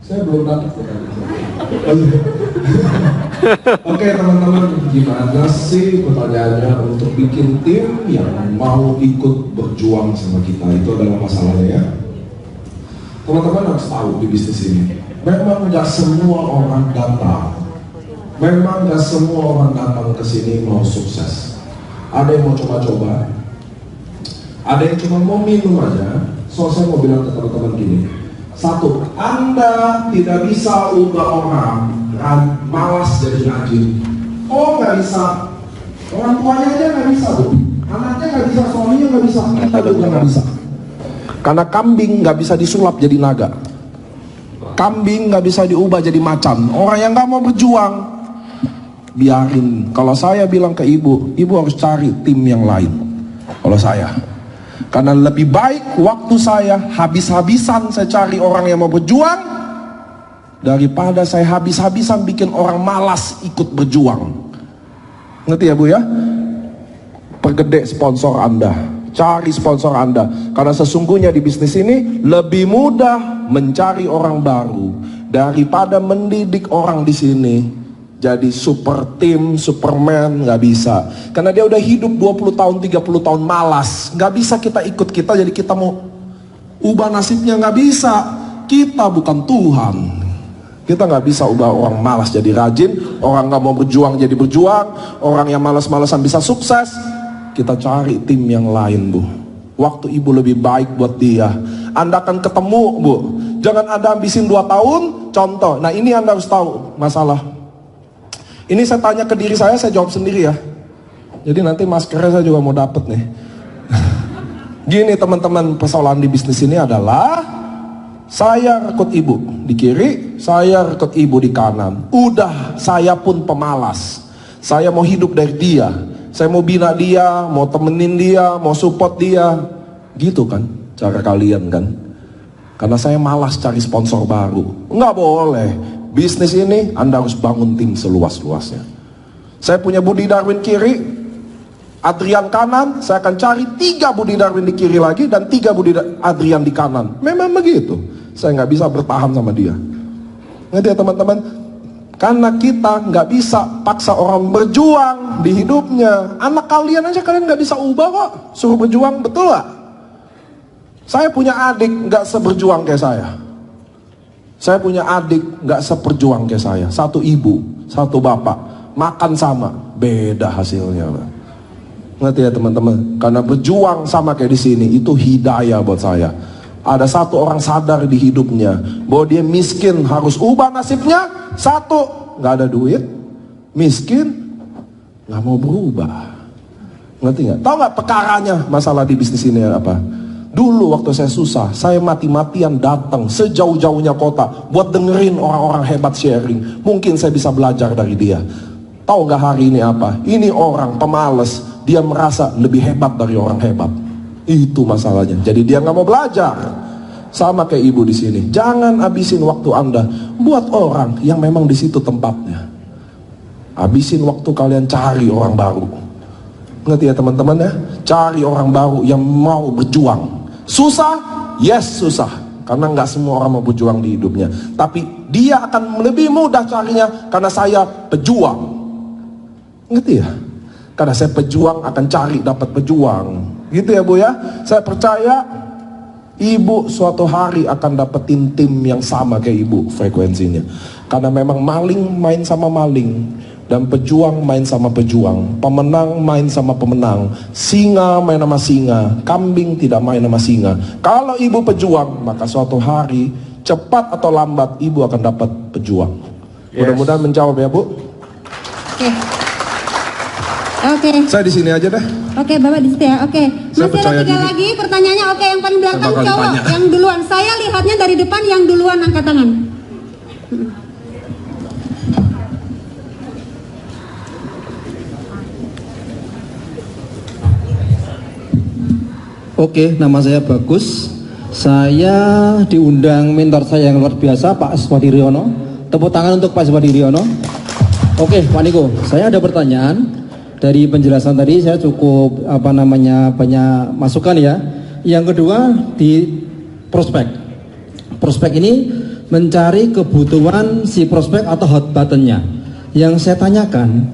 Saya belum dapat ya. Oke teman-teman, gimana sih pertanyaannya untuk bikin tim yang mau ikut berjuang sama kita? Itu adalah masalahnya ya. Teman-teman harus tahu di bisnis ini, memang gak semua orang datang. Memang gak semua orang datang ke sini mau sukses. Ada yang mau coba-coba, ada yang cuma mau minum aja. So saya mau bilang ke teman-teman gini, satu, Anda tidak bisa ubah orang malas jadi rajin. Oh nggak bisa, orang tuanya aja nggak bisa, Bu. Anaknya nggak bisa, suaminya nggak bisa, kita juga nggak bisa. Karena kambing nggak bisa disulap jadi naga, kambing nggak bisa diubah jadi macan. Orang yang nggak mau berjuang, biarin. Kalau saya bilang ke ibu harus cari tim yang lain. Kalau saya, karena lebih baik waktu saya habis-habisan saya cari orang yang mau berjuang daripada saya habis-habisan bikin orang malas ikut berjuang. Ngerti ya Bu ya? Pergede sponsor Anda, cari sponsor Anda, karena sesungguhnya di bisnis ini lebih mudah mencari orang baru daripada mendidik orang di sini jadi super tim, superman. Nggak bisa, karena dia udah hidup 20 tahun, 30 tahun malas. Nggak bisa kita ikut kita, jadi kita mau ubah nasibnya, nggak bisa. Kita bukan Tuhan. Kita nggak bisa ubah orang malas jadi rajin, orang nggak mau berjuang jadi berjuang, orang yang malas-malasan bisa sukses. Kita cari tim yang lain, Bu. Waktu ibu lebih baik buat dia. Anda akan ketemu, Bu. Jangan Anda ambisin 2 tahun, contoh. Nah ini Anda harus tahu masalah. Ini saya tanya ke diri saya jawab sendiri ya. Jadi nanti maskernya saya juga mau dapet nih. Gini teman-teman, persoalan di bisnis ini adalah saya rekrut ibu di kiri, saya rekrut ibu di kanan. Udah, saya pun pemalas. Saya mau hidup dari dia. Saya mau bina dia, mau temenin dia, mau support dia. Gitu kan cara kalian kan. Karena saya malas cari sponsor baru. Nggak boleh. Bisnis ini Anda harus bangun tim seluas-luasnya. Saya punya Budi Darwin kiri, Adrian kanan. Saya akan cari 3 Budi Darwin di kiri lagi dan 3 Adrian di kanan. Memang begitu. Saya nggak bisa bertahan sama dia. Ngerti ya teman-teman? Karena kita nggak bisa paksa orang berjuang di hidupnya. Anak kalian aja kalian nggak bisa ubah kok. Suruh berjuang, betul nggak? Saya punya adik nggak seberjuang kayak saya. Saya punya adik nggak seperjuang kayak saya. Satu ibu, satu bapak, makan sama, beda hasilnya. Ngerti ya teman-teman? Karena berjuang sama kayak di sini itu hidayah buat saya. Ada satu orang sadar di hidupnya bahwa dia miskin, harus ubah nasibnya. Satu, nggak ada duit, miskin, nggak mau berubah. Ngerti nggak? Tahu nggak perkaranya masalah di bisnis ini apa? Dulu waktu saya susah, saya mati-matian datang sejauh-jauhnya kota buat dengerin orang-orang hebat sharing. Mungkin saya bisa belajar dari dia. Tahu nggak hari ini apa? Ini orang pemalas, dia merasa lebih hebat dari orang hebat. Itu masalahnya. Jadi dia nggak mau belajar. Sama kayak ibu di sini. Jangan habisin waktu Anda buat orang yang memang di situ tempatnya. Habisin waktu kalian cari orang baru. Ngerti ya teman-teman ya? Cari orang baru yang mau berjuang. Susah? Yes, susah. Karena nggak semua orang mau berjuang di hidupnya. Tapi dia akan lebih mudah carinya karena saya pejuang. Ngerti ya? Karena saya pejuang akan cari dapat pejuang. Gitu ya Bu ya. Saya percaya ibu suatu hari akan dapetin tim yang sama kayak ibu frekuensinya. Karena memang maling main sama maling, dan pejuang main sama pejuang, pemenang main sama pemenang, singa main sama singa, kambing tidak main sama singa. Kalau ibu pejuang, maka suatu hari cepat atau lambat ibu akan dapat pejuang. Mudah-mudahan menjawab ya Bu. Oke. Saya di sini aja deh. Oke, Bapak di situ ya. Oke. Masih ada 3 lagi pertanyaannya. Oke, yang paling belakang cowok yang duluan. Saya lihatnya dari depan, yang duluan angkat tangan. Oke, nama saya Bagus. Saya diundang mentor saya yang luar biasa, Pak Aswadi Riono. Tepuk tangan untuk Pak Aswadi Riono. Oke, Pak Niko, saya ada pertanyaan. Dari penjelasan tadi saya cukup banyak masukan ya. Yang kedua di prospek. Prospek ini mencari kebutuhan si prospek atau hot buttonnya. Yang saya tanyakan,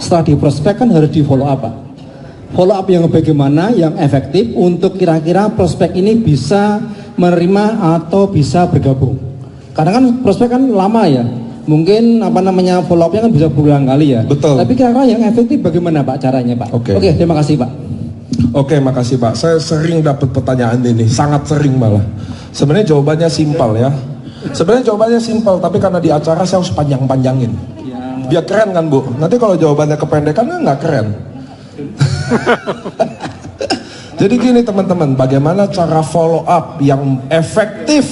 setelah di prospek kan harus di follow up, Pak. Follow up yang bagaimana, yang efektif untuk kira-kira prospek ini bisa menerima atau bisa bergabung. Karena kan prospek kan lama ya, mungkin follow up-nya kan bisa berulang kali ya. Betul. Tapi kira-kira yang efektif bagaimana Pak caranya Pak? Oke. Oke, terima kasih Pak. Oke, makasih Pak. Saya sering dapat pertanyaan ini, sangat sering malah. Sebenarnya jawabannya simpel ya. Sebenarnya jawabannya simpel, tapi karena di acara saya harus panjang-panjangin. Biar keren kan Bu? Nanti kalau jawabannya kependekan kan nggak keren. Jadi gini teman-teman, bagaimana cara follow up yang efektif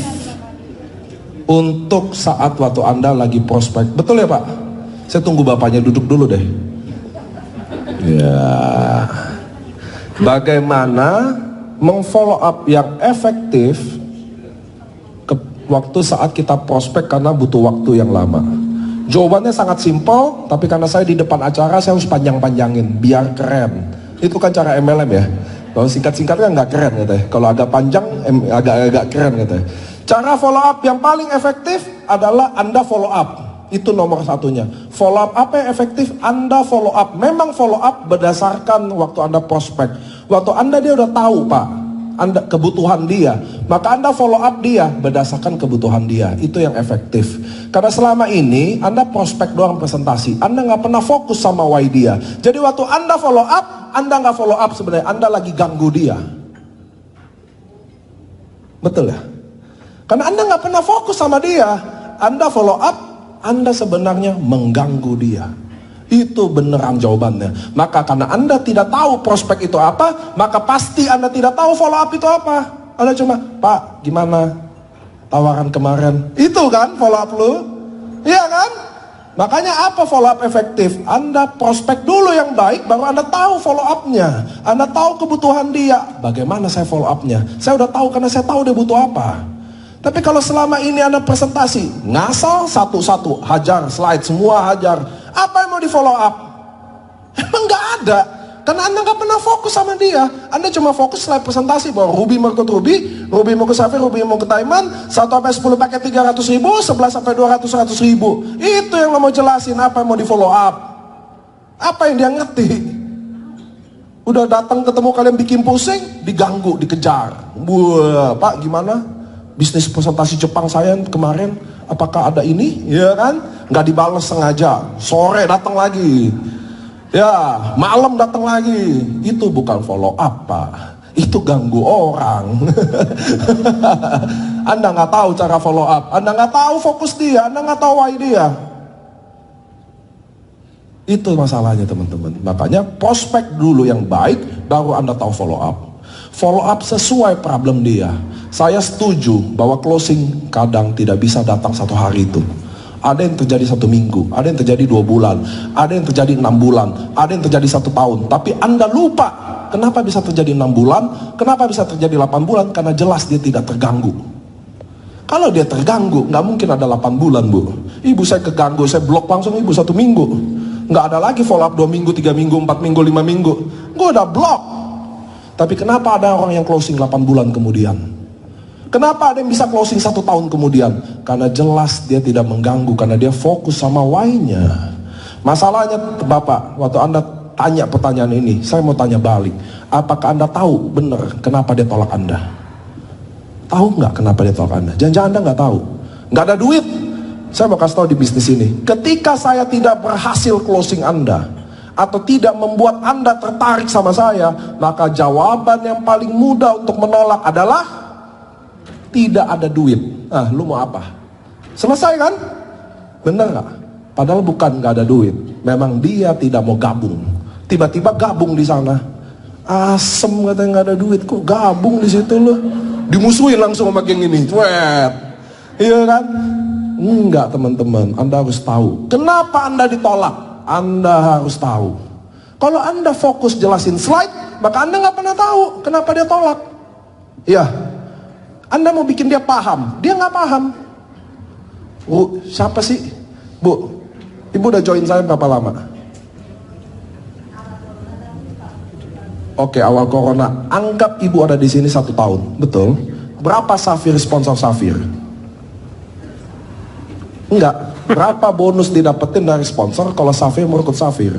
untuk saat waktu Anda lagi prospek? Betul ya Pak? Saya tunggu Bapaknya duduk dulu deh. Ya. Bagaimana memfollow up yang efektif waktu saat kita prospek karena butuh waktu yang lama? Jawabannya sangat simpel, tapi karena saya di depan acara saya harus panjang-panjangin biar keren. Itu kan cara MLM ya. Kalau singkat-singkatnya nggak keren gitu ya. Kalau agak panjang agak keren gitu ya. Cara follow up yang paling efektif adalah Anda follow up. Itu nomor satunya. Follow up apa yang efektif? Anda follow up. Memang follow up berdasarkan waktu Anda prospek. Waktu Anda dia udah tahu Pak, Anda kebutuhan dia, maka Anda follow up dia berdasarkan kebutuhan dia. Itu yang efektif. Karena selama ini Anda prospek doang presentasi, Anda nggak pernah fokus sama why dia. Jadi waktu Anda follow up, Anda nggak follow up sebenarnya, Anda lagi ganggu dia. Betul ya? Karena Anda nggak pernah fokus sama dia, Anda follow up, Anda sebenarnya mengganggu dia. Itu beneran jawabannya. Maka karena Anda tidak tahu prospek itu apa, maka pasti Anda tidak tahu follow up itu apa. Anda cuma, Pak gimana tawaran kemarin? Itu kan follow up lu? Iya kan? Makanya apa follow up efektif? Anda prospek dulu yang baik, baru Anda tahu follow up-nya. Anda tahu kebutuhan dia. Bagaimana saya follow up-nya? Saya udah tahu karena saya tahu dia butuh apa. Tapi kalau selama ini Anda presentasi, ngasal satu-satu, hajar, slide, semua hajar. Apa yang mau di follow up? Emang nggak ada. Karena Anda nggak pernah fokus sama dia. Anda cuma fokus slide presentasi bahwa Ruby mau ikut Ruby mau ke Safir, Ruby mau ke Taiman, 1-10 paket 300.000, 11-200 100.000. Itu yang lo mau jelasin, apa yang mau di follow up. Apa yang dia ngerti. Udah datang ketemu kalian bikin pusing, diganggu, dikejar. Wah, Pak gimana? Bisnis presentasi Jepang saya kemarin, apakah ada ini? Ya kan? Nggak dibalas sengaja. Sore datang lagi. Ya, malam datang lagi. Itu bukan follow up, Pak. Itu ganggu orang. Anda nggak tahu cara follow up. Anda nggak tahu fokus dia. Anda nggak tahu why dia. Itu masalahnya teman-teman. Makanya prospek dulu yang baik, baru Anda tahu follow up. Follow up sesuai problem dia. Saya setuju bahwa closing kadang tidak bisa datang satu hari itu. Ada yang terjadi 1 minggu, ada yang terjadi 2 bulan, ada yang terjadi 6 bulan, ada yang terjadi 1 tahun. Tapi Anda lupa, kenapa bisa terjadi 6 bulan, kenapa bisa terjadi 8 bulan, karena jelas dia tidak terganggu. Kalau dia terganggu, nggak mungkin ada 8 bulan Bu. Ibu saya keganggu, saya blok langsung ibu 1 minggu. Nggak ada lagi follow up 2 minggu, 3 minggu, 4 minggu, 5 minggu. Gue udah blok. Tapi kenapa ada orang yang closing 8 bulan kemudian? Kenapa ada yang bisa closing 1 tahun kemudian? Karena jelas dia tidak mengganggu, karena dia fokus sama why-nya. Masalahnya Bapak, waktu Anda tanya pertanyaan ini, saya mau tanya balik. Apakah Anda tahu benar kenapa dia tolak Anda? Tahu nggak kenapa dia tolak Anda? Jangan-jangan Anda nggak tahu. Nggak ada duit. Saya mau kasih tahu di bisnis ini. Ketika saya tidak berhasil closing Anda, atau tidak membuat Anda tertarik sama saya, maka jawaban yang paling mudah untuk menolak adalah tidak ada duit. Ah, lu mau apa? Selesai kan? Bener gak? Padahal bukan gak ada duit. Memang dia tidak mau gabung. Tiba-tiba gabung di sana. Asem katanya gak ada duit. Kok gabung di situ lu? Dimusuhin langsung sama geng ini. Cuet. Iya kan? Enggak teman-teman. Anda harus tahu. Kenapa Anda ditolak? Anda harus tahu. Kalau Anda fokus jelasin slide, maka Anda nggak pernah tahu kenapa dia tolak. Ya, Anda mau bikin dia paham, dia nggak paham. Bu, siapa sih? Bu, Ibu udah join saya berapa lama? Oke, awal corona. Anggap Ibu ada di sini 1 tahun, betul? Berapa Safir sponsor Safir? Enggak. Berapa bonus didapetin dari sponsor kalau Safir merekrut Safir?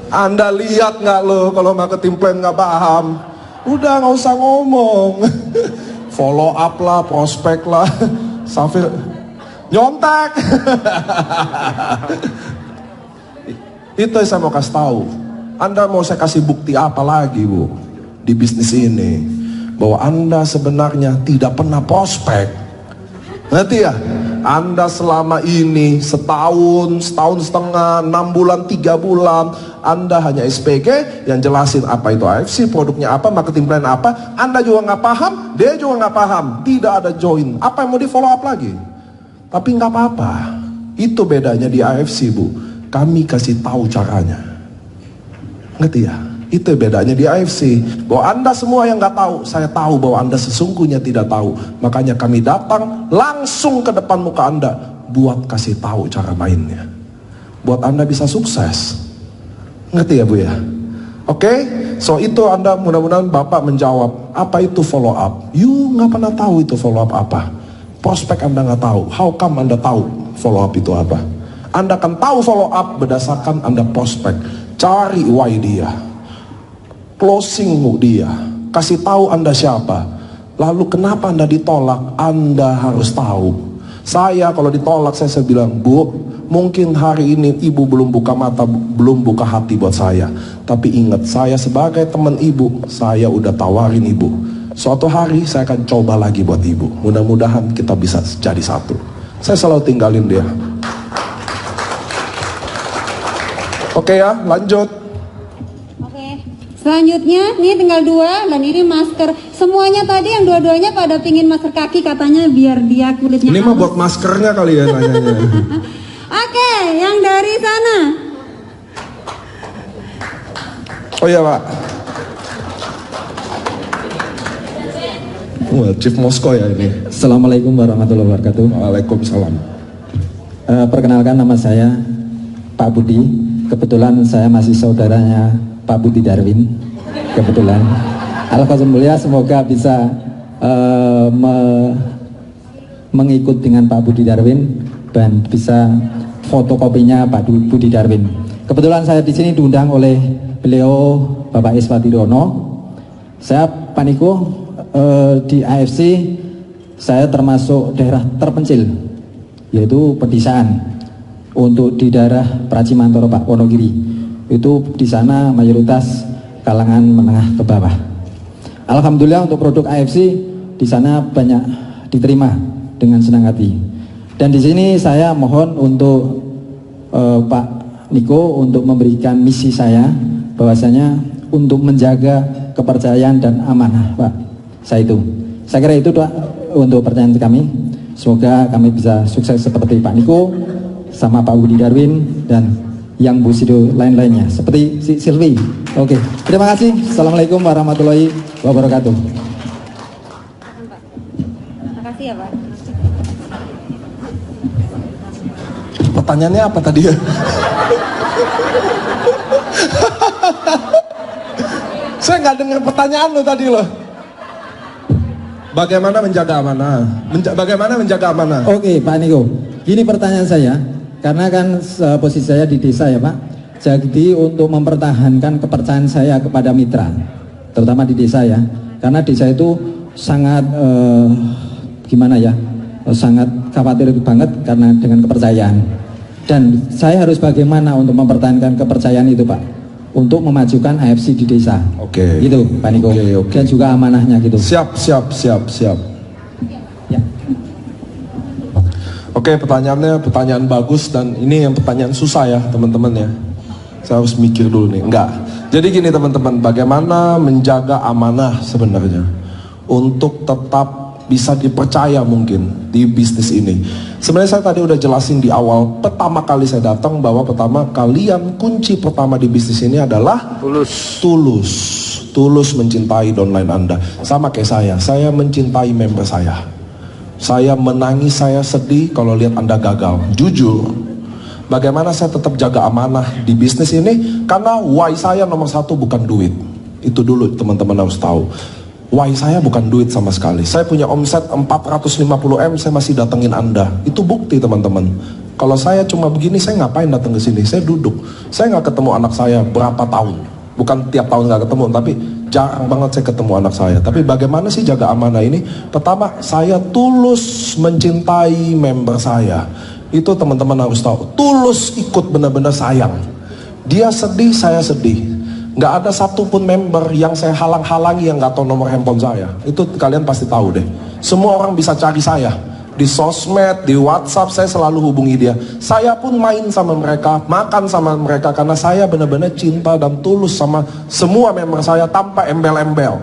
Anda lihat nggak lo kalau marketing plan nggak paham? Udah nggak usah ngomong. Follow up lah, prospek lah. Safir nyontek. Itu yang saya mau kasih tahu. Anda mau saya kasih bukti apa lagi, Bu, di bisnis ini? Bahwa Anda sebenarnya tidak pernah prospek. Ngerti ya? Anda selama ini setahun, setahun setengah, 6 bulan, 3 bulan, Anda hanya SPG yang jelasin apa itu AFC, produknya apa, marketing plan apa. Anda juga nggak paham, dia juga nggak paham. Tidak ada join. Apa yang mau di follow up lagi? Tapi nggak apa-apa. Itu bedanya di AFC, Bu. Kami kasih tahu caranya. Ngerti ya? Itu bedanya di AFC. Bahwa Anda semua yang nggak tahu, saya tahu bahwa Anda sesungguhnya tidak tahu. Makanya kami datang langsung ke depan muka Anda buat kasih tahu cara mainnya. Buat Anda bisa sukses. Ngerti ya, Bu ya? Oke? So itu Anda mudah-mudahan Bapak menjawab. Apa itu follow up? You nggak pernah tahu itu follow up apa. Prospek Anda nggak tahu. How come Anda tahu follow up itu apa? Anda akan tahu follow up berdasarkan Anda prospek. Cari why dia. Closing dia, kasih tahu Anda siapa, lalu kenapa Anda ditolak, Anda harus tahu. Saya kalau ditolak saya bilang, Bu, mungkin hari ini Ibu belum buka mata, belum buka hati buat saya, tapi ingat, saya sebagai teman Ibu, saya udah tawarin Ibu, suatu hari saya akan coba lagi buat Ibu, mudah-mudahan kita bisa jadi satu. Saya selalu tinggalin dia. Oke ya, lanjut. Selanjutnya, ini tinggal 2 dan ini masker. Semuanya tadi yang dua-duanya pada pingin masker kaki katanya biar dia kulitnya. Ini mah buat maskernya kali ya nanyanya. Oke, yang dari sana. Oh iya, Pak. Wah, Chief Moskow ya ini. Assalamualaikum warahmatullahi wabarakatuh. Waalaikumsalam. Perkenalkan nama saya Pak Budi. Kebetulan saya masih saudaranya Pak Budi Darwin, kebetulan. Alhamdulillah mulia, semoga bisa mengikut dengan Pak Budi Darwin dan bisa fotokopinya Pak Budi Darwin. Kebetulan saya di sini diundang oleh beliau Bapak Iswati Rono. Saya Pak Niko di AFC, saya termasuk daerah terpencil, yaitu pedesaan untuk di daerah Pracimantoro Pak Wonogiri. Itu di sana mayoritas kalangan menengah ke bawah. Alhamdulillah untuk produk AFC di sana banyak diterima dengan senang hati. Dan di sini saya mohon untuk Pak Niko untuk memberikan misi saya, bahwasanya untuk menjaga kepercayaan dan amanah, Pak. Saya kira itu Pak untuk pertanyaan kami. Semoga kami bisa sukses seperti Pak Niko sama Pak Budi Darwin dan yang Bu Sido lain-lainnya seperti si Silvi. Oke, terima kasih. Assalamualaikum warahmatullahi wabarakatuh. Terima kasih ya, Pak. Pertanyaannya apa tadi ya? Saya nggak dengar pertanyaan lo tadi loh. Bagaimana menjaga amanah? Bagaimana menjaga amanah? Oke, Pak Niko. Gini pertanyaan saya. Karena kan posisi saya di desa ya Pak, jadi untuk mempertahankan kepercayaan saya kepada mitra, terutama di desa ya, karena desa itu sangat gimana ya, sangat khawatir banget karena dengan kepercayaan. Dan saya harus bagaimana untuk mempertahankan kepercayaan itu Pak, untuk memajukan AFC di desa. Oke. Gitu Pak Niko. Oke. Dan juga amanahnya gitu. Siap. Ya. Oke, pertanyaannya pertanyaan bagus dan ini yang pertanyaan susah ya teman-teman ya. Saya harus mikir dulu nih. Enggak. Jadi gini teman-teman, bagaimana menjaga amanah sebenarnya untuk tetap bisa dipercaya mungkin di bisnis ini. Sebenarnya saya tadi udah jelasin di awal pertama kali saya datang bahwa pertama kalian kunci pertama di bisnis ini adalah tulus mencintai downline Anda. Sama kayak saya mencintai member saya. Saya menangis, saya sedih kalau lihat Anda gagal. Jujur, bagaimana saya tetap jaga amanah di bisnis ini? Karena why saya nomor 1 bukan duit. Itu dulu teman-teman harus tahu. Why saya bukan duit sama sekali. Saya punya omset 450M, saya masih datengin Anda. Itu bukti teman-teman. Kalau saya cuma begini, saya ngapain datang ke sini? Saya duduk. Saya nggak ketemu anak saya berapa tahun. Bukan tiap tahun nggak ketemu, tapi jarang banget saya ketemu anak saya. Tapi bagaimana sih jaga amanah ini? Pertama, saya tulus mencintai member saya. Itu teman-teman harus tahu. Tulus ikut, benar-benar sayang. Dia sedih, saya sedih. Nggak ada satupun member yang saya halang-halangi yang nggak tahu nomor handphone saya. Itu kalian pasti tahu deh. Semua orang bisa cari saya. Di sosmed, di WhatsApp, saya selalu hubungi dia. Saya pun main sama mereka, makan sama mereka, karena saya benar-benar cinta dan tulus sama semua member saya tanpa embel-embel.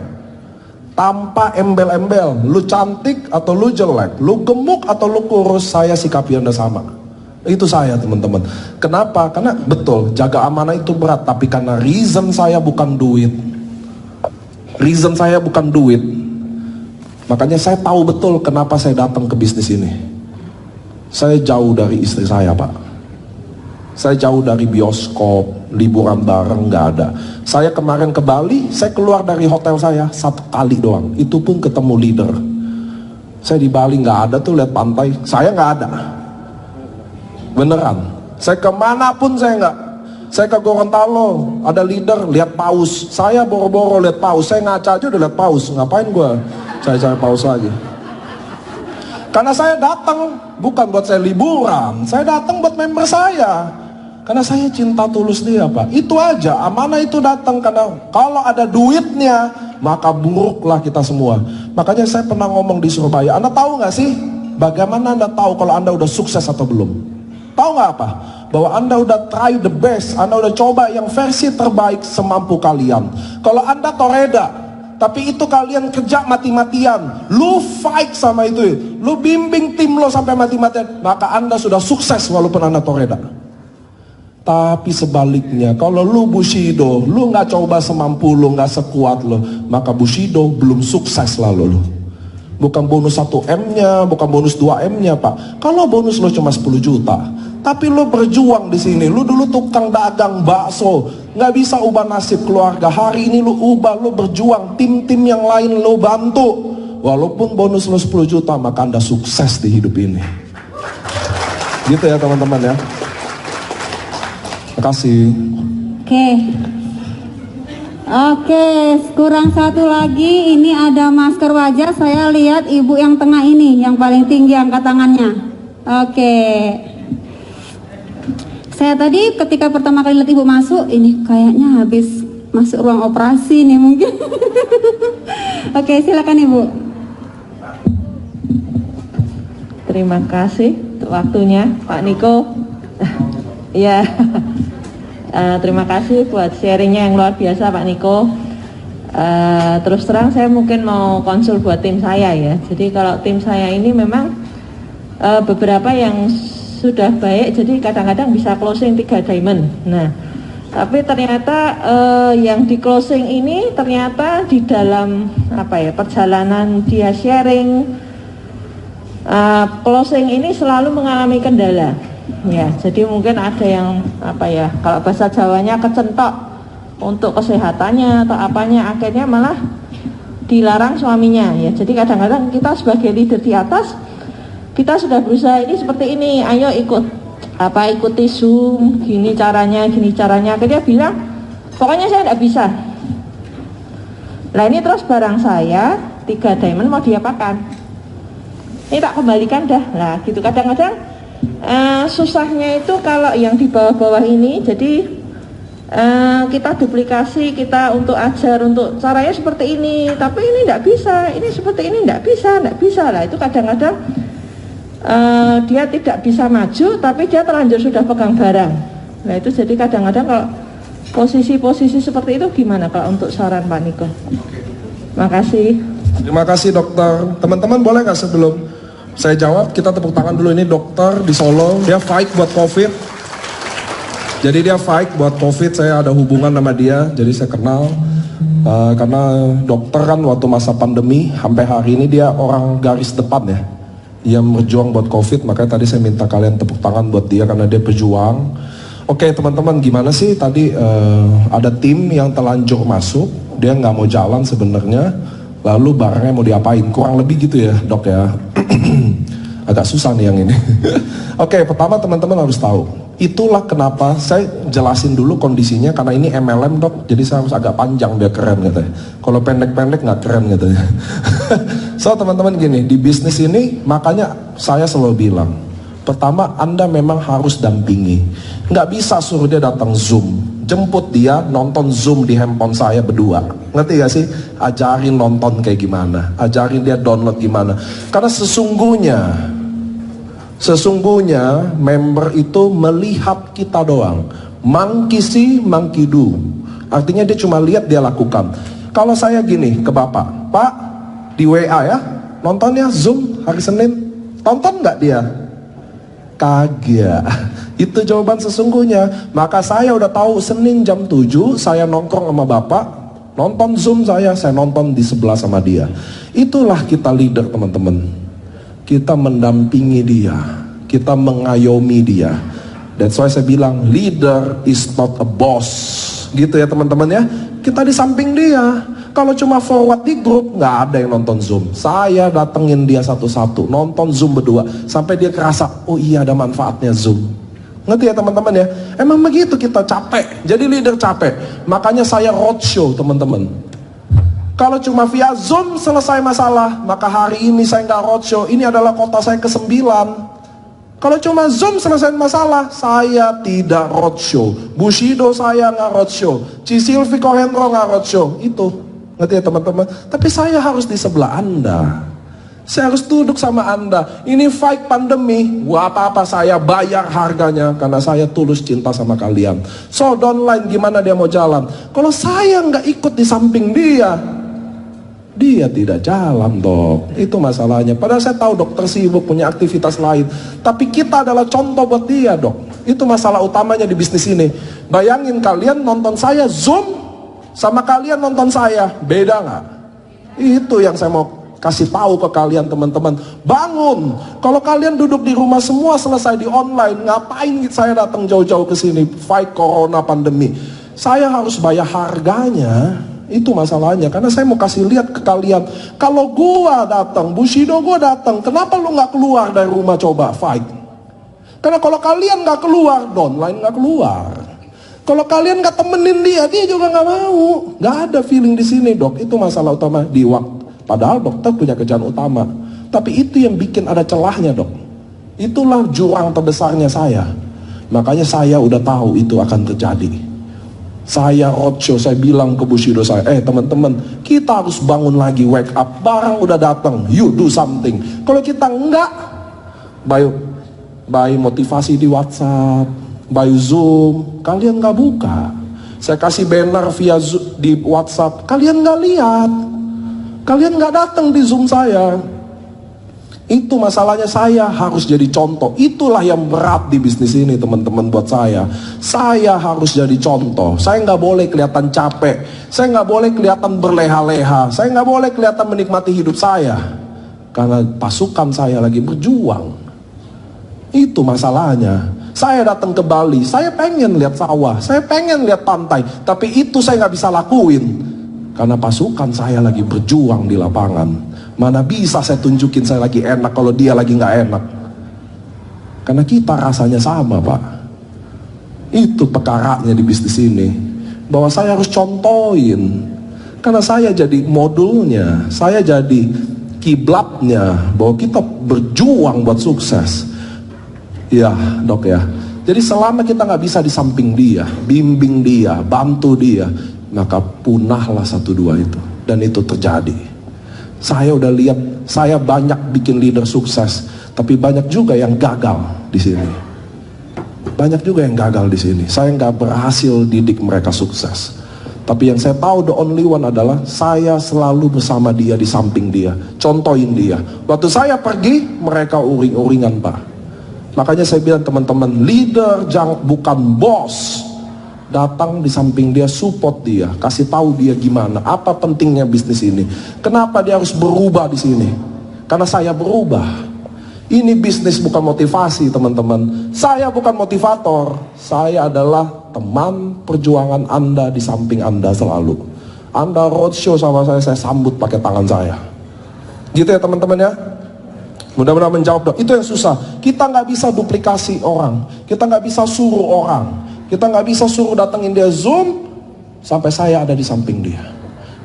Tanpa embel-embel. Lu cantik atau lu jelek, lu gemuk atau lu kurus, saya sikapi Anda sama. Itu saya teman-teman. Kenapa? Karena betul jaga amanah itu berat, tapi karena reason saya bukan duit. Reason saya bukan duit. Makanya saya tahu betul kenapa saya datang ke bisnis ini. Saya jauh dari istri saya, Pak. Saya jauh dari bioskop, liburan bareng, nggak ada. Saya kemarin ke Bali, saya keluar dari hotel saya 1 kali doang. Itu pun ketemu leader. Saya di Bali nggak ada tuh lihat pantai, saya nggak ada. Beneran, saya kemanapun saya nggak. Saya ke Gorontalo, ada leader, lihat paus. Saya boro-boro lihat paus, saya ngaca aja udah lihat paus. Ngapain gue cari-cari paus lagi? Karena saya datang bukan buat saya liburan, saya datang buat member saya. Karena saya cinta tulus dia, Pak. Itu aja, amanah itu datang karena kalau ada duitnya, maka buruklah kita semua. Makanya saya pernah ngomong di Surabaya, Anda tahu nggak sih bagaimana Anda tahu kalau Anda udah sukses atau belum? Tahu nggak apa? Bahwa Anda udah try the best, Anda udah coba yang versi terbaik semampu kalian. Kalau Anda toreda, tapi itu kalian kerja mati-matian, lu fight sama itu, lu bimbing tim lo sampai mati-matian, maka Anda sudah sukses walaupun Anda toreda. Tapi sebaliknya, kalau lu Bushido, lu nggak coba semampu lu, nggak sekuat lo, maka Bushido belum sukses lalu lu. Bukan bonus 1M-nya, bukan bonus 2M-nya, Pak. Kalau bonus lo cuma 10 juta, tapi lo berjuang di sini. Lo dulu tukang dagang bakso, nggak bisa ubah nasib keluarga. Hari ini lo ubah, lo berjuang. Tim-tim yang lain lo bantu. Walaupun bonus lo 10 juta, maka Anda sukses di hidup ini. Gitu ya teman-teman ya. Makasih. Oke, kurang satu lagi. Ini ada masker wajah. Saya lihat ibu yang tengah ini, yang paling tinggi angkat tangannya. Oke. Saya tadi ketika pertama kali lihat ibu masuk, ini kayaknya habis masuk ruang operasi nih mungkin. Oke, silakan ibu. Terima kasih untuk waktunya, Pak Niko. Ya. Terima kasih buat sharingnya yang luar biasa Pak Niko. Terus terang saya mungkin mau konsul buat tim saya ya. Jadi kalau tim saya ini memang beberapa yang sudah baik, jadi kadang-kadang bisa closing 3 diamond. Nah, tapi ternyata yang di closing ini ternyata di dalam perjalanan dia sharing, closing ini selalu mengalami kendala. Ya, jadi mungkin ada yang kalau bahasa Jawanya kecentok untuk kesehatannya atau apanya, akhirnya malah dilarang suaminya ya. Jadi kadang-kadang kita sebagai leader di atas, kita sudah berusaha ini seperti ini, ayo ikuti Zoom, gini caranya, akhirnya bilang pokoknya saya tidak bisa. Nah ini terus barang saya 3 diamond mau diapakan, ini tak kembalikan dah. Nah gitu, kadang-kadang susahnya itu kalau yang di bawah-bawah ini, jadi kita duplikasi, kita untuk ajar untuk caranya seperti ini, tapi ini tidak bisa, ini seperti ini tidak bisa lah. Itu kadang-kadang dia tidak bisa maju, tapi dia terlanjur sudah pegang barang. Nah itu jadi kadang-kadang kalau posisi-posisi seperti itu gimana kalau untuk saran Pak Niko? Makasih. Terima kasih dokter. Teman-teman boleh nggak sebelum saya jawab, kita tepuk tangan dulu. Ini dokter di Solo, dia fight buat COVID. Jadi dia fight buat COVID, saya ada hubungan sama dia, jadi saya kenal. Karena dokter kan waktu masa pandemi, sampai hari ini dia orang garis depan ya. Dia berjuang buat COVID, makanya tadi saya minta kalian tepuk tangan buat dia karena dia berjuang. Oke teman-teman, gimana sih tadi ada tim yang terlanjur masuk, dia nggak mau jalan sebenarnya. lalu barangnya mau diapain, kurang lebih gitu ya dok ya. Agak susah nih yang ini. Oke, pertama teman-teman harus tahu, itulah kenapa saya jelasin dulu kondisinya, karena ini MLM dok, jadi saya harus agak panjang biar keren katanya. Kalau pendek-pendek nggak keren katanya. So teman-teman gini, di bisnis ini makanya saya selalu bilang, pertama Anda memang harus dampingi, nggak bisa suruh dia datang Zoom. Jemput dia nonton Zoom di handphone saya berdua, ngerti gak sih? Ajarin nonton kayak gimana, ajarin dia download gimana. Karena sesungguhnya member itu melihat kita doang. Monkey see, monkey do. Artinya dia cuma lihat, dia lakukan. Kalau saya gini ke bapak, Pak di WA ya, nontonnya Zoom hari Senin, tonton nggak dia? Kagak. Itu jawaban sesungguhnya. Maka saya udah tahu Senin jam 7 saya nongkrong sama bapak, nonton Zoom saya nonton di sebelah sama dia. Itulah kita leader teman-teman. Kita mendampingi dia, kita mengayomi dia. That's why saya bilang leader is not a boss. Gitu ya teman-teman ya. Kita di samping dia. Kalau cuma forward di grup, nggak ada yang nonton Zoom. Saya datengin dia satu-satu, nonton Zoom berdua, sampai dia kerasa, oh iya ada manfaatnya Zoom. Ngerti ya teman-teman ya? Emang begitu, kita capek, jadi leader capek. Makanya saya roadshow teman-teman. Kalau cuma via Zoom selesai masalah, maka hari ini saya nggak roadshow. Ini adalah kota saya ke-9. Kalau cuma Zoom selesai masalah, saya tidak roadshow. Bushido saya nggak roadshow. Cisilvi Kohendro nggak roadshow. Itu. Ngerti ya teman-teman? Tapi saya harus di sebelah Anda. Saya harus duduk sama Anda. Ini fight pandemi, buat apa saya bayar harganya? Karena saya tulus cinta sama kalian. So downline gimana dia mau jalan? Kalau saya nggak ikut di samping dia, dia tidak jalan dok. Itu masalahnya. Padahal saya tahu dokter sibuk punya aktivitas lain, tapi kita adalah contoh buat dia dok. Itu masalah utamanya di bisnis ini. Bayangin kalian nonton saya Zoom sama kalian nonton saya, beda nggak? Itu yang saya mau kasih tahu ke kalian teman-teman. Bangun. Kalau kalian duduk di rumah semua selesai di online, ngapain saya datang jauh-jauh ke sini fight corona pandemi? Saya harus bayar harganya. Itu masalahnya. Karena saya mau kasih lihat ke kalian, kalau gua datang, Bushido gua datang, kenapa lu nggak keluar dari rumah coba fight? Karena kalau kalian nggak keluar, downline nggak keluar. Kalau kalian nggak temenin dia juga nggak mau. Nggak ada feeling di sini dok. Itu masalah utama di waktu. Padahal dokter punya kerjaan utama. Tapi itu yang bikin ada celahnya dok. Itulah jurang terbesarnya saya. Makanya saya udah tahu itu akan terjadi. Saya roadshow, saya bilang ke Bushido saya, teman-teman, kita harus bangun lagi, wake up. Barang udah datang, you do something. Kalau kita enggak, by motivasi di WhatsApp, by Zoom, kalian nggak buka. Saya kasih banner via Zoom, di WhatsApp, kalian nggak lihat, kalian nggak datang di Zoom saya. Itu masalahnya, saya harus jadi contoh. Itulah yang berat di bisnis ini teman-teman buat saya. Saya harus jadi contoh. Saya nggak boleh kelihatan capek, saya nggak boleh kelihatan berleha-leha, saya nggak boleh kelihatan menikmati hidup saya, karena pasukan saya lagi berjuang. Itu masalahnya. Saya datang ke Bali, saya pengen lihat sawah, saya pengen lihat pantai, tapi itu saya nggak bisa lakuin karena pasukan saya lagi berjuang di lapangan. Mana bisa saya tunjukin saya lagi enak kalau dia lagi nggak enak? Karena kita rasanya sama pak. Itu perkaranya di bisnis ini, bahwa saya harus contohin. Karena saya jadi modulnya, saya jadi kiblatnya, bahwa kita berjuang buat sukses. Ya dok ya. Jadi selama kita nggak bisa di samping dia, bimbing dia, bantu dia, maka punahlah 1, 2 itu. Dan itu terjadi. Saya udah lihat, saya banyak bikin leader sukses, tapi banyak juga yang gagal di sini. Banyak juga yang gagal di sini. Saya nggak berhasil didik mereka sukses. Tapi yang saya tahu the only one adalah saya selalu bersama dia, di samping dia, contohin dia. Waktu saya pergi, mereka uring-uringan pak. Makanya saya bilang teman-teman, leader jangan bukan bos. Datang di samping dia, support dia, kasih tahu dia gimana, apa pentingnya bisnis ini, kenapa dia harus berubah di sini. Karena saya berubah. Ini bisnis bukan motivasi teman-teman. Saya bukan motivator. Saya adalah teman perjuangan Anda, di samping Anda selalu. Anda roadshow sama saya sambut pakai tangan saya. Gitu ya teman-teman ya. Mudah-mudahan menjawab dong. Itu yang susah. Kita nggak bisa duplikasi orang. Kita nggak bisa suruh orang. Kita nggak bisa suruh datengin dia Zoom sampai saya ada di samping dia.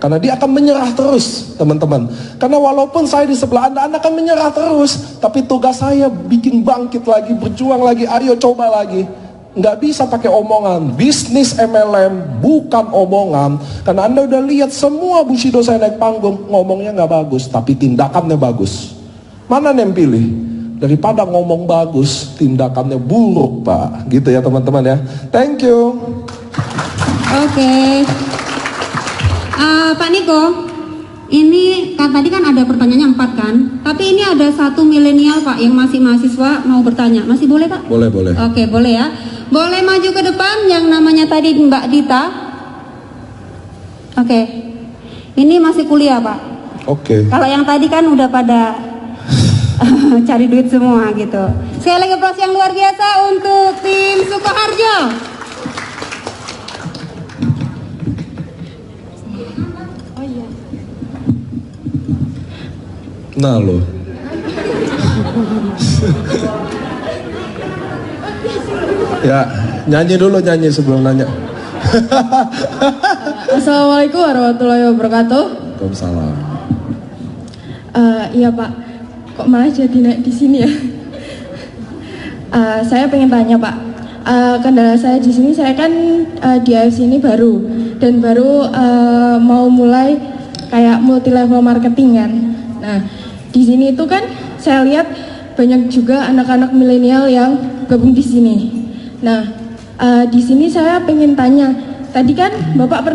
Karena dia akan menyerah terus, teman-teman. Karena walaupun saya di sebelah Anda akan menyerah terus. Tapi tugas saya bikin bangkit lagi, berjuang lagi, ayo coba lagi. Nggak bisa pakai omongan. Bisnis MLM bukan omongan. Karena Anda udah lihat semua Bushido saya naik panggung, ngomongnya nggak bagus, tapi tindakannya bagus. Mana yang pilih? Daripada ngomong bagus, tindakannya buruk, Pak. Gitu ya teman-teman ya. Thank you. Oke. Pak Niko, ini tadi kan ada pertanyaannya 4 kan? Tapi ini ada satu milenial Pak yang masih mahasiswa mau bertanya. Masih boleh Pak? Boleh, boleh. Oke, boleh ya. Boleh maju ke depan yang namanya tadi Mbak Dita. Oke. Ini masih kuliah Pak. Oke. Kalau yang tadi kan udah pada cari duit semua gitu. Sekali lagi aplaus yang luar biasa untuk tim Sukoharjo. Nah lo. Ya, nyanyi dulu sebelum nanya. Assalamualaikum warahmatullahi wabarakatuh. Waalaikumsalam. Iya Pak, kok malah jadi naik di sini ya? Saya pengen tanya Pak, kendala saya di sini, saya kan di AFC ini baru dan baru mau mulai kayak multi level marketing kan. Nah di sini itu kan saya lihat banyak juga anak-anak milenial yang gabung di sini. Nah di sini saya pengen tanya, tadi kan Bapak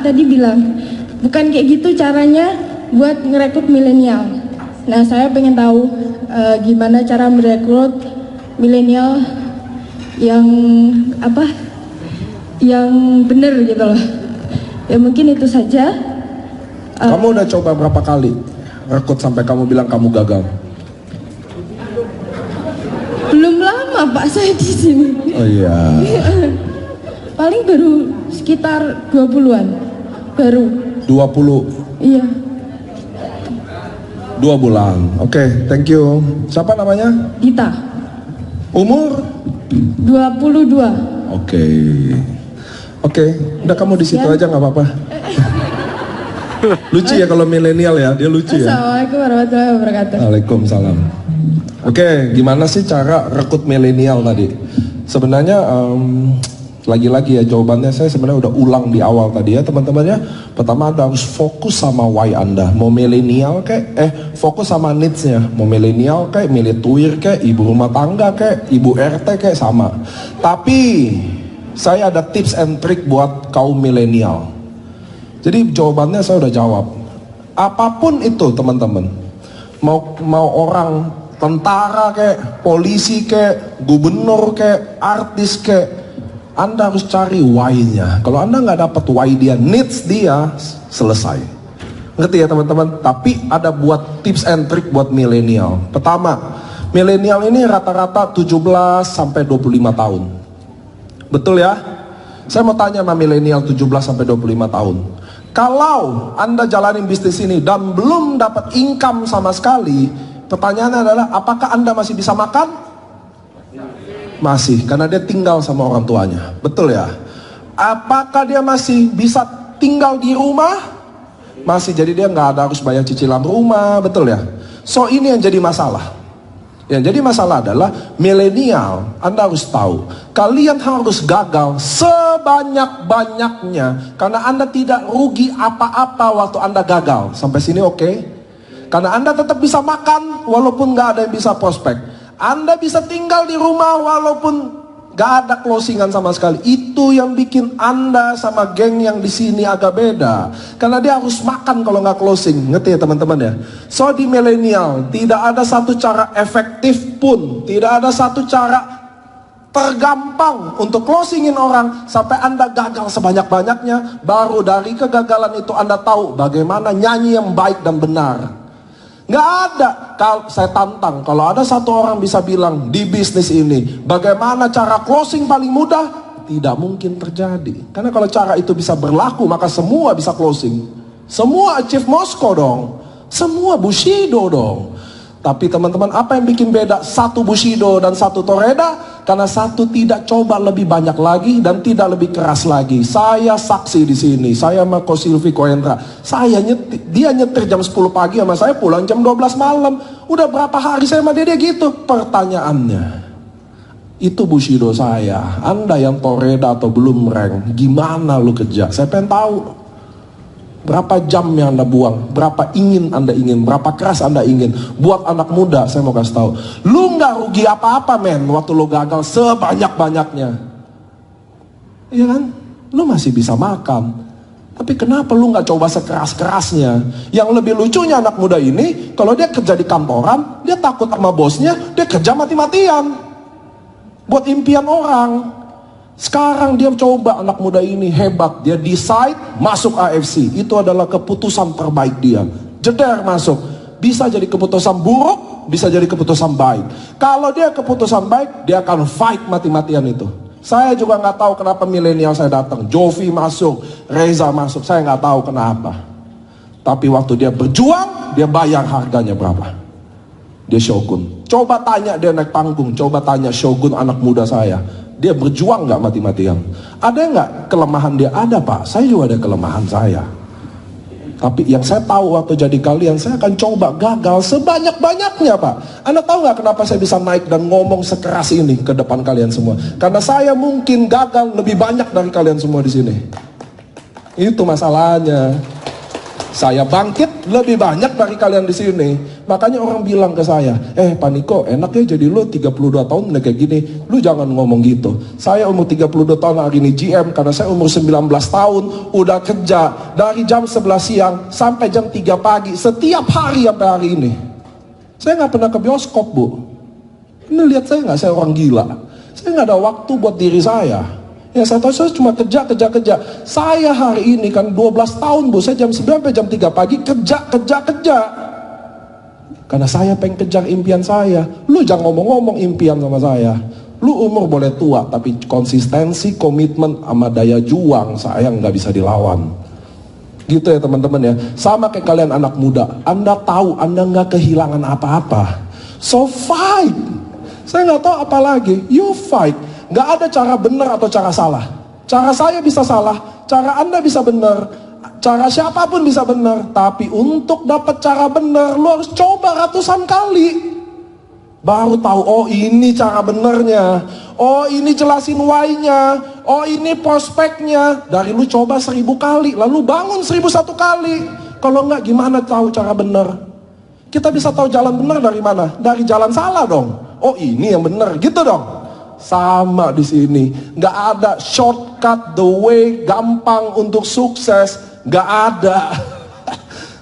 tadi bilang bukan kayak gitu caranya buat ngerekrut milenial. Nah saya pengen tahu gimana cara merekrut milenial yang yang benar gitu loh. Ya mungkin itu saja. Kamu udah coba berapa kali rekrut sampai kamu bilang kamu gagal? Belum lama Pak saya di sini. Oh iya. Paling baru sekitar 20-an. Baru. 20. Iya. 2 bulan. Oke, thank you. Siapa namanya? Dita. Umur? 22. Oke, udah kamu di situ aja nggak apa-apa. Lucu ya kalau milenial ya, dia lucu ya. Assalamualaikum warahmatullahi wabarakatuh. Waalaikumsalam. Oke, gimana sih cara rekrut milenial tadi? Sebenarnya lagi-lagi ya jawabannya saya sebenarnya udah ulang di awal tadi ya teman-teman ya. Pertama Anda harus fokus sama why Anda. Mau milenial fokus sama needs-nya. Mau milenial milih tuir ibu rumah tangga ibu RT sama. Tapi saya ada tips and trick buat kaum milenial. Jadi jawabannya saya udah jawab. Apapun itu teman-teman. Mau orang tentara polisi gubernur artis Anda harus cari why-nya. Kalau Anda nggak dapat why dia, needs dia, selesai. Ngerti ya teman-teman? Tapi ada buat tips and trick buat milenial. Pertama, milenial ini rata-rata 17 sampai 25 tahun. Betul ya? Saya mau tanya sama milenial 17 sampai 25 tahun. Kalau Anda jalanin bisnis ini dan belum dapat income sama sekali, pertanyaannya adalah apakah Anda masih bisa makan? Masih, karena dia tinggal sama orang tuanya. Betul ya? Apakah dia masih bisa tinggal di rumah? Masih, jadi dia nggak ada harus bayar cicilan rumah, betul ya? So ini yang jadi masalah. Yang jadi masalah adalah milenial. Anda harus tahu, kalian harus gagal sebanyak-banyaknya, karena Anda tidak rugi apa-apa waktu Anda gagal. Sampai sini oke? Karena Anda tetap bisa makan walaupun nggak ada yang bisa prospek. Anda bisa tinggal di rumah walaupun gak ada closingan sama sekali. Itu yang bikin Anda sama geng yang di sini agak beda. Karena dia harus makan kalau nggak closing. Ngerti ya teman-teman ya? So di milenial tidak ada satu cara efektif pun, tidak ada satu cara tergampang untuk closingin orang sampai Anda gagal sebanyak-banyaknya. Baru dari kegagalan itu Anda tahu bagaimana nyanyi yang baik dan benar. Nggak ada. Kalau saya tantang, kalau ada satu orang bisa bilang di bisnis ini bagaimana cara closing paling mudah, Tidak mungkin terjadi. Karena kalau cara itu bisa berlaku, maka semua bisa closing. Semua achieve Moskow dong. Semua Bushido dong. Tapi teman-teman, apa yang bikin beda satu Bushido dan satu Toreda? Karena satu tidak coba lebih banyak lagi dan tidak lebih keras lagi. Saya saksi di sini. Saya sama Ko Silvi Koendra. Dia nyetir jam 10 pagi sama saya, pulang jam 12 malam. Udah berapa hari saya sama dia gitu? Pertanyaannya, itu Bushido saya. Anda yang Toreda atau belum rank, gimana lu kejar? Saya pengen tahu. Berapa jam yang Anda buang? Berapa ingin Anda ingin? Berapa keras Anda ingin? Buat anak muda, saya mau kasih tahu. Lu nggak rugi apa-apa, men, waktu lu gagal sebanyak-banyaknya. Iya kan? Lu masih bisa makan. Tapi kenapa lu nggak coba sekeras-kerasnya? Yang lebih lucunya anak muda ini, kalau dia kerja di kantoran, dia takut sama bosnya, dia kerja mati-matian. Buat impian orang. Sekarang dia coba, anak muda ini hebat. Dia decide masuk AFC. Itu adalah keputusan terbaik dia. Jeder masuk. Bisa jadi keputusan buruk, bisa jadi keputusan baik. Kalau dia keputusan baik, dia akan fight mati-matian itu. Saya juga nggak tahu kenapa milenial saya datang. Jovi masuk, Reza masuk. Saya nggak tahu kenapa. Tapi waktu dia berjuang, dia bayar harganya berapa. Dia Shogun. Coba tanya dia naik panggung. Coba tanya Shogun anak muda saya. Dia berjuang nggak mati-matian? Ada nggak kelemahan dia? Ada, Pak. Saya juga ada kelemahan saya. Tapi yang saya tahu waktu jadi kalian, saya akan coba gagal sebanyak-banyaknya, Pak. Anda tahu nggak kenapa saya bisa naik dan ngomong sekeras ini ke depan kalian semua? Karena saya mungkin gagal lebih banyak dari kalian semua di sini. Itu masalahnya. Saya bangkit lebih banyak dari kalian di sini. Makanya orang bilang ke saya, Pak Niko, enak ya jadi lu 32 tahun udah kayak gini. Lu jangan ngomong gitu. Saya umur 32 tahun hari ini GM, karena saya umur 19 tahun udah kerja dari jam 11 siang sampai jam 3 pagi setiap hari sampai hari ini. Saya nggak pernah ke bioskop, Bu. Ini lihat saya nggak, saya orang gila. Saya nggak ada waktu buat diri saya. Ya saya tahu saya cuma kerja. Saya hari ini kan 12 tahun, Bu. Saya jam 9 sampai jam 3 pagi kerja. Karena saya pengen kejar impian saya. Lu jangan ngomong-ngomong impian sama saya. Lu umur boleh tua, tapi konsistensi, komitmen, sama daya juang saya nggak bisa dilawan. Gitu ya teman-teman ya. Sama kayak kalian anak muda. Anda tahu Anda nggak kehilangan apa-apa. So fight. Saya nggak tahu apa lagi. You fight. Nggak ada cara benar atau cara salah. Cara saya bisa salah, cara Anda bisa benar, cara siapapun bisa benar. Tapi untuk dapat cara benar, lu harus coba ratusan kali. Baru tahu, oh ini cara benernya, oh ini jelasin why-nya, oh ini prospeknya. Dari lu coba 1000 kali, lalu bangun 1001 kali. Kalau nggak, gimana tahu cara benar? Kita bisa tahu jalan benar dari mana? Dari jalan salah dong. Oh ini yang benar, gitu dong. Sama di sini, nggak ada shortcut the way gampang untuk sukses, nggak ada,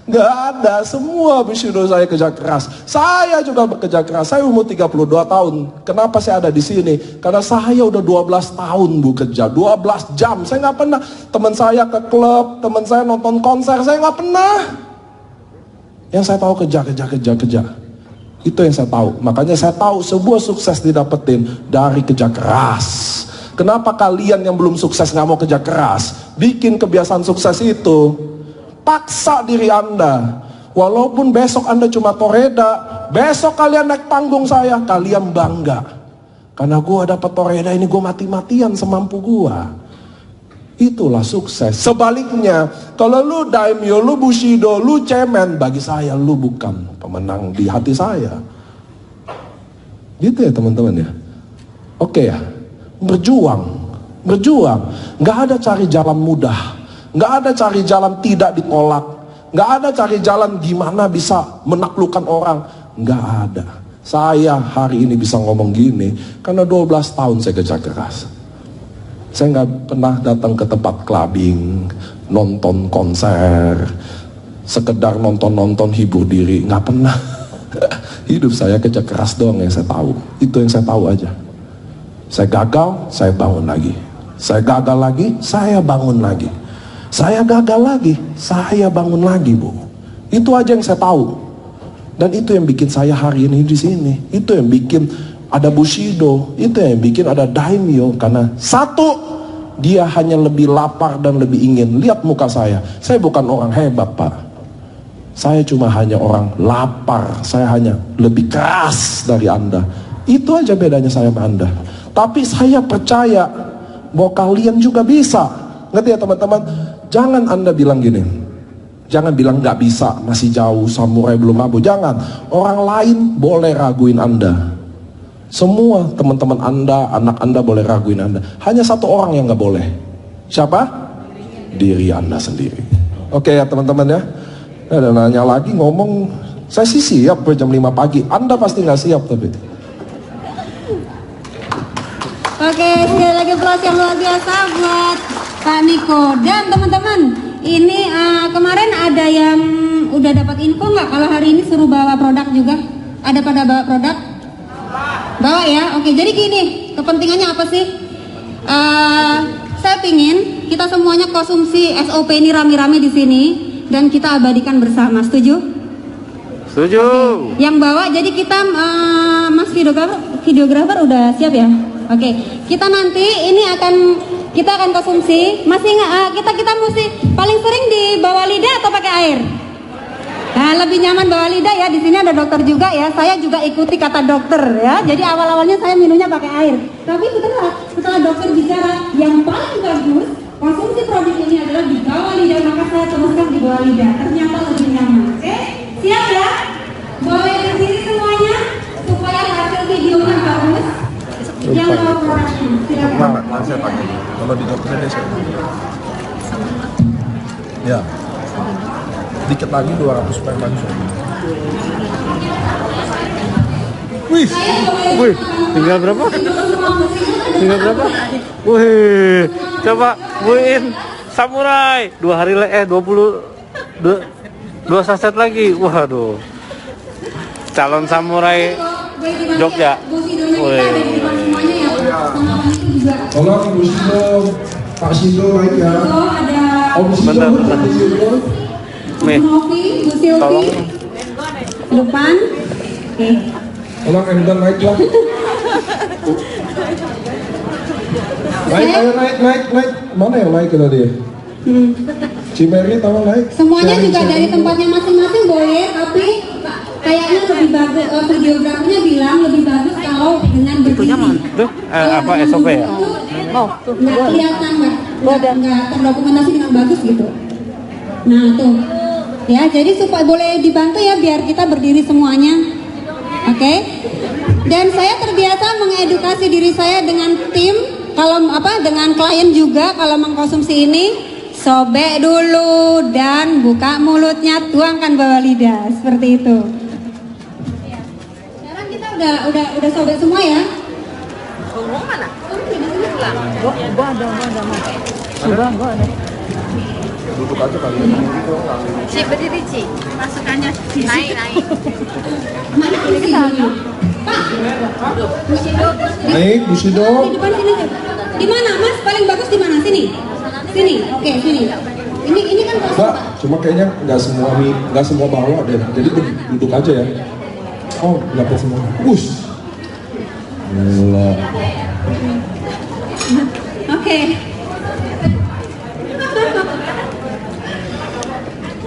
nggak ada. Semua Bushido saya kerja keras, saya juga bekerja keras. Saya umur 32 tahun. Kenapa saya ada di sini? Karena saya udah 12 tahun Bu kerja, 12 jam. Saya nggak pernah. Teman saya ke klub, teman saya nonton konser, saya nggak pernah. Yang saya tahu kerja. Itu yang saya tahu. Makanya saya tahu sebuah sukses didapetin dari kerja keras. Kenapa kalian yang belum sukses nggak mau kerja keras? Bikin kebiasaan sukses itu. Paksa diri Anda. Walaupun besok Anda cuma Toreda, besok kalian naik panggung saya, kalian bangga. Karena gue dapet Toreda ini, gue mati-matian semampu gue. Itulah sukses. Sebaliknya, kalau lu daimyo, lu bushido, lu cemen, bagi saya lu bukan pemenang di hati saya. Gitu ya teman-teman ya. Oke ya, berjuang. Nggak ada cari jalan mudah, nggak ada cari jalan tidak ditolak, nggak ada cari jalan gimana bisa menaklukkan orang, nggak ada. Saya hari ini bisa ngomong gini karena 12 tahun saya kerja keras. Saya nggak pernah datang ke tempat clubbing, nonton konser, sekedar nonton hibur diri, nggak pernah. Hidup saya kerja keras doang yang saya tahu. Itu yang saya tahu aja. Saya gagal, saya bangun lagi. Saya gagal lagi, saya bangun lagi. Saya gagal lagi, saya bangun lagi, Bu. Itu aja yang saya tahu. Dan itu yang bikin saya hari ini di sini. Itu yang bikin ada Bushido, itu yang bikin ada daimyo. Karena satu, Dia hanya lebih lapar dan lebih ingin. Lihat muka saya bukan orang hebat Pak. Saya cuma hanya orang lapar. Saya hanya lebih keras dari Anda. Itu aja bedanya saya sama Anda. Tapi saya percaya bahwa kalian juga bisa. Ngerti ya teman-teman? Jangan Anda bilang gini, jangan bilang nggak bisa, masih jauh, samurai belum rabu. Jangan. Orang lain boleh raguin Anda. Semua teman-teman Anda, anak Anda boleh raguin Anda. Hanya satu orang yang nggak boleh. Siapa? Diri Anda sendiri. Oke ya teman-teman ya. Ada nanya lagi ngomong, saya sih siap jam 5 pagi. Anda pasti nggak siap tapi. Oke, sekali lagi aplaus yang luar biasa buat Pak Niko. Dan teman-teman, ini kemarin ada yang udah dapat info nggak kalau hari ini suruh bawa produk juga? Ada pada bawa produk? Bawa ya, oke. Jadi gini, kepentingannya apa sih? Saya pingin kita semuanya konsumsi SOP ini rame-rame di sini dan kita abadikan bersama. Setuju? Setuju. Oke. Yang bawa, jadi kita Mas videografer udah siap ya? Oke. Kita nanti ini kita akan konsumsi. Masih nggak? Kita mesti paling sering di bawah lidah atau pakai air? Nah, lebih nyaman bawa lidah ya. Di sini ada dokter juga ya. Saya juga ikuti kata dokter ya. Jadi awal-awalnya saya minumnya pakai air. Tapi setelah dokter bicara yang paling bagus konsumsi produk ini adalah di bawah lidah, maka saya teruskan di bawah lidah. Ternyata lebih nyaman. Oke? Siap ya? Boleh berdiri semuanya supaya hasil videonya bagus. Yang mau produknya, silakan. Saya pakai. Kalau di dokternya saya. Ya. Dikit lagi 200 supaya bagus. Wih, tinggal berapa? Tinggal berapa? Wih, coba buin samurai 2 hari 2 saset lagi. Waduh, calon samurai Jogja. Wih. Tolong Bu Sido, Pak Sido baik ya. Om Sido, Bentar. Bu Sido. Nih, Bu Silvi, tolong. depan. Oke. Tolong Emdan naik lah. Naik. Mana yang naik tadi? Cimeri tolong naik. Semuanya juga dari tempatnya masing-masing boleh, tapi kayaknya lebih bagus. Videografernya bilang lebih bagus kalau dengan berdiri. Tuh, apa SOP ya? Nggak kelihatan mbak, nggak terdokumentasi dengan bagus gitu. Nah tuh, ya jadi supaya boleh dibantu ya biar kita berdiri semuanya, oke? Dan saya terbiasa mengedukasi diri saya dengan tim, dengan klien juga kalau mengkonsumsi ini. Sobek dulu dan buka mulutnya, tuangkan bawah lidah seperti itu. Sekarang kita udah sobek semua ya. Ngomong mana? Gua ada. Gua ada. Duduk aja kali ya. Ci, berdiri Ci. Masukannya naik. Mana videonya? Pak, Naik, Bu Sido. di depan sini. Di mana Mas? Paling bagus di mana? Sini. Sini. Oke, sini. Ini kan kosong, Mbak, Pak. cuma kayaknya nggak semua bawa deh. Jadi duduk aja ya. Oh, nggak semua. Wush. Gila. Oke.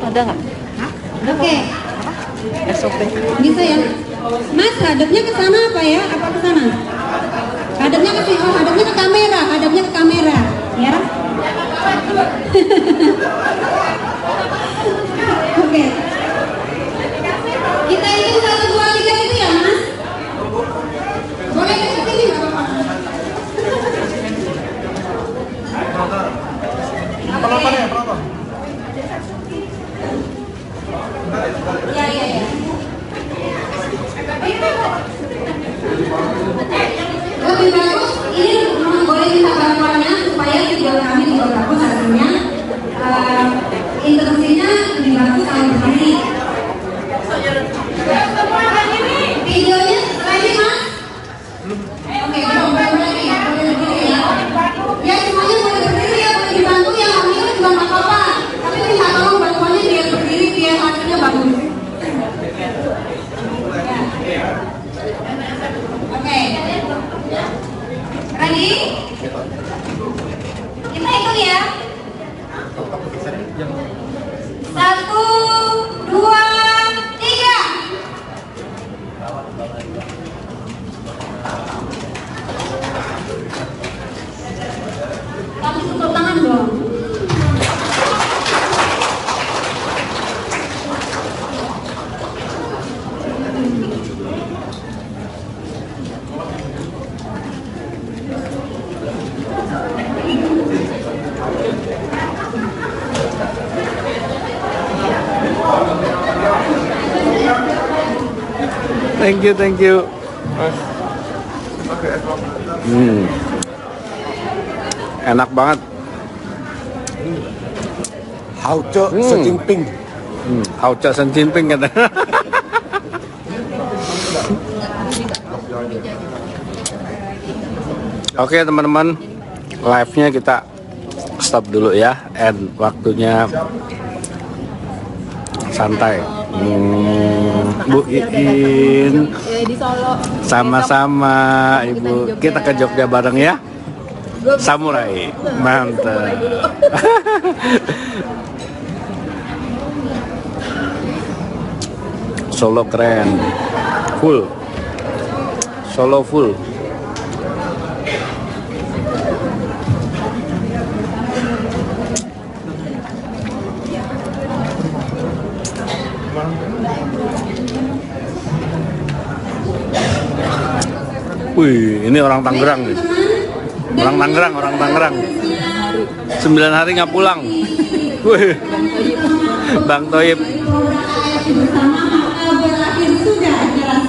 Ada nggak? Oke. SOP. Bisa ya? Mas, hadapnya ke sana apa ya? Apa ke sana? Hadapnya ke sini. Oh, hadapnya ke kamera. Hadapnya ke kamera. Ya. Oke. Kita hitung 1, 2, 3 itu ya, Mas? Boleh ke sini nggak apa-apa? Penonton. Ya. Lebih bagus ini boleh minta bantuannya supaya video kami juga bagus hasilnya. Interupsinya lebih bagus kalau begini. Videonya ready Mas? Oke, belum ready. Boleh berdiri ya. Ya semuanya boleh berdiri ya, boleh dibantu yang ambil juga nggak apa-apa. Tapi minta tolong bantuannya biar berdiri biar hasilnya bagus. Oke. Ready? Thank you. Enak banget. Hauce Xi Jinping. Hauce Xi Jinping kata. Oke teman-teman, live-nya kita stop dulu ya, and waktunya santai. Bu Iin, sama-sama Ibu, kita ke Jogja bareng ya. Samurai, mantap. Solo keren, full, Solo full. Wih, ini orang Tangerang nih. Orang Tangerang. 9 hari nggak pulang. Wih, Bang Toib. Berakhir sudah acara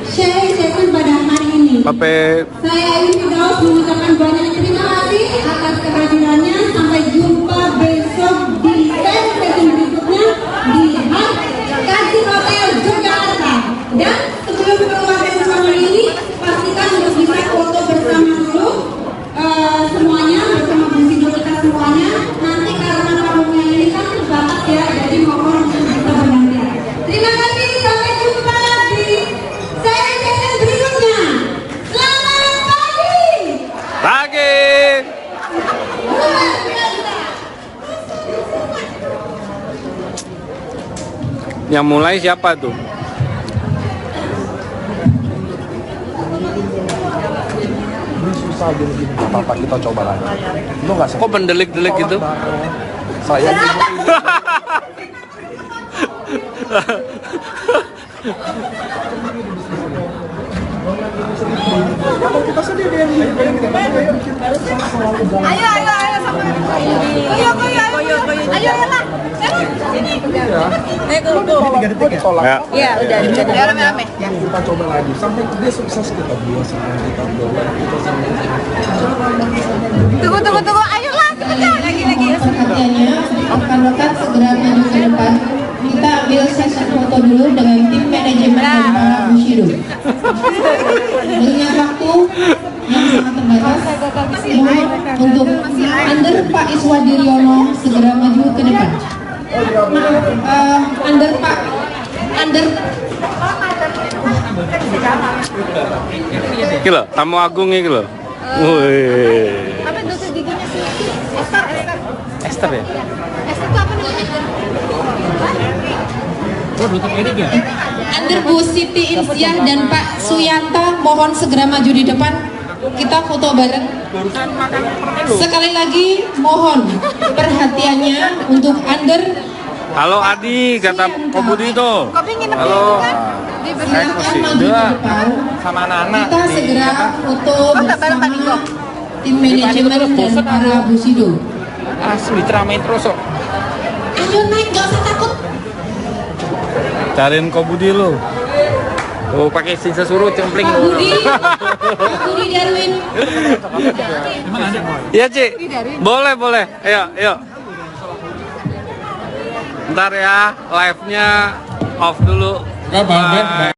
sharing session pada hari ini. Saya ingin Firdaus mengucapkan banyak terima kasih atas kehadirannya. Sampai jumpa besok di session berikutnya di Kasih Hotel Yogyakarta. Dan sebelum keluar dari ruangan ini, pastikan untuk bisa foto bersama dulu semuanya, bersama Busido kita semuanya. Nanti karena kalungnya ini kan terbatas ya, jadi mohon untuk bisa bergantian. Terima kasih, sampai jumpa di session berikutnya. Selamat pagi. Pagi. Yang mulai siapa tuh? Susah gini. Apa kita coba lagi? Lu nggak Kok mendelik-delik gitu? Saya kita sendiri yang Ayo lah. Sini. Ya. Iya, udah rame-rame. kita coba lagi sampai dia sukses kita biasa kita dolar kita Tunggu. Ayolah, cepetan. Lagi. Perhatiannya, rekan-rekan segera maju ke depan. Kita ambil sesi foto dulu dengan tim manajemen dan para Bushido. Dengan waktu yang sangat terbatas, mohon untuk Under Pak Iswadiryono segera maju ke depan. Under Iki lho, tamu agung iki lho. Wih. Apa dokter giginya sih? Esther ya? Esther itu apa namanya? Under Bu Siti Insiah dan Pak Suyanto mohon segera maju di depan. Kita foto bareng. Sekali lagi mohon perhatiannya untuk Under. Halo Adi, kata Kobudi itu. Kopi nginep Halo. kan? Silakan maju di depan. Sama anak-anak. Kita segera foto bersama tim manajemen dan para Bushido. Asli ceramain terus kok. Ayo naik, gak usah takut. Cariin Kobudi lo. Oh, pakai sisa suruh cempling Pak lo. Budi Darwin. Iya, Ci. Boleh. Ayo. Ntar ya, live-nya off dulu. Bye.